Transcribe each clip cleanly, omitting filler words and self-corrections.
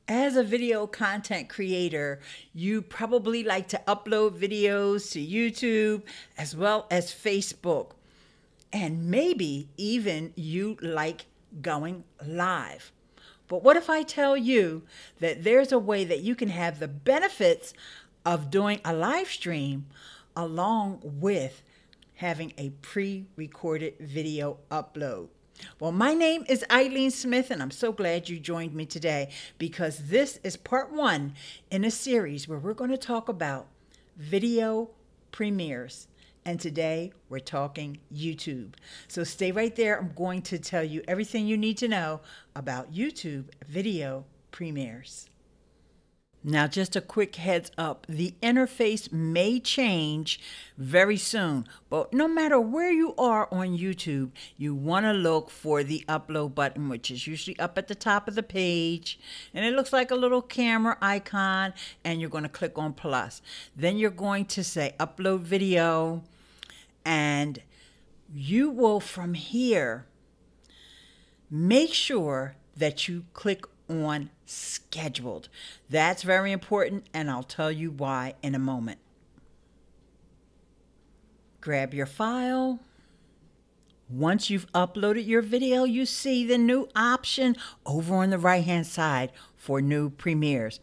As a video content creator, you probably like to upload videos to YouTube as well as Facebook. And maybe even you like going live. But what if I tell you that there's a way that you can have the benefits of doing a live stream along with having a pre-recorded video upload? Well, my name is Ileane Smith, and I'm so glad you joined me today because this is part one in a series where we're going to talk about video premieres. And today we're talking YouTube. So stay right there. I'm going to tell you everything you need to know about YouTube video premieres. Now, just a quick heads up, the interface may change very soon, but no matter where you are on YouTube, you want to look for the upload button, which is usually up at the top of the page, and it looks like a little camera icon, and you're going to click on plus. Then you're going to say upload video, and you will from here make sure that you click on scheduled. That's very important, and I'll tell you why in a moment. Grab your file. Once you've uploaded your video, you see the new option over on the right hand side for new premieres.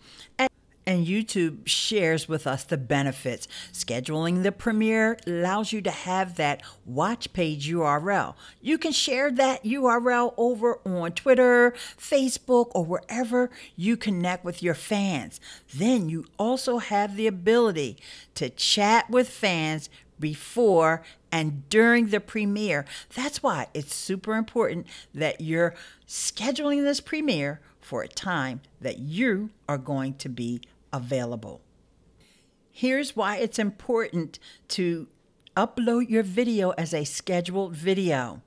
And YouTube shares with us the benefits. Scheduling the premiere allows you to have that watch page URL. You can share that URL over on Twitter, Facebook, or wherever you connect with your fans. Then you also have the ability to chat with fans before and during the premiere. That's why it's super important that you're scheduling this premiere for a time that you are going to be available. Here's why it's important to upload your video as a scheduled video.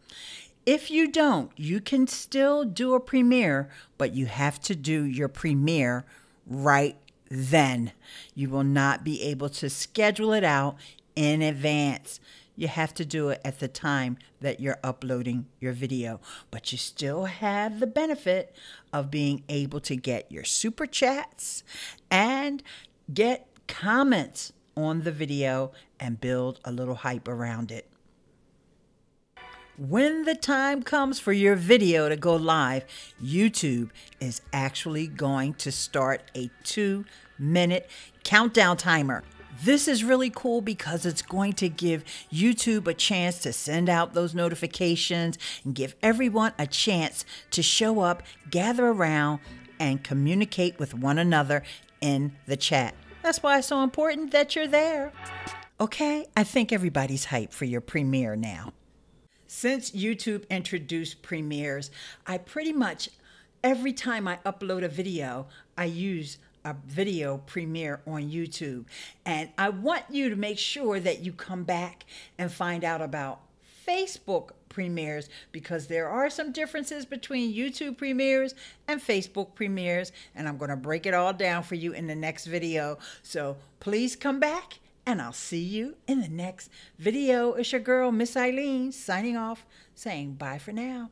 If you don't, you can still do a premiere, but you have to do your premiere right then. You will not be able to schedule it out in advance. You have to do it at the time that you're uploading your video, but you still have the benefit of being able to get your super chats and get comments on the video and build a little hype around it. When the time comes for your video to go live, YouTube is actually going to start a 2-minute countdown timer. This is really cool because it's going to give YouTube a chance to send out those notifications and give everyone a chance to show up, gather around, and communicate with one another in the chat. That's why it's so important that you're there. Okay, I think everybody's hyped for your premiere now. Since YouTube introduced premieres, I pretty much, every time I upload a video, I use a video premiere on YouTube. And I want you to make sure that you come back and find out about Facebook premieres, because there are some differences between YouTube premieres and Facebook premieres, and I'm going to break it all down for you in the next video. So please come back, and I'll see you in the next video. It's your girl, Miss Ileane, signing off, saying bye for now.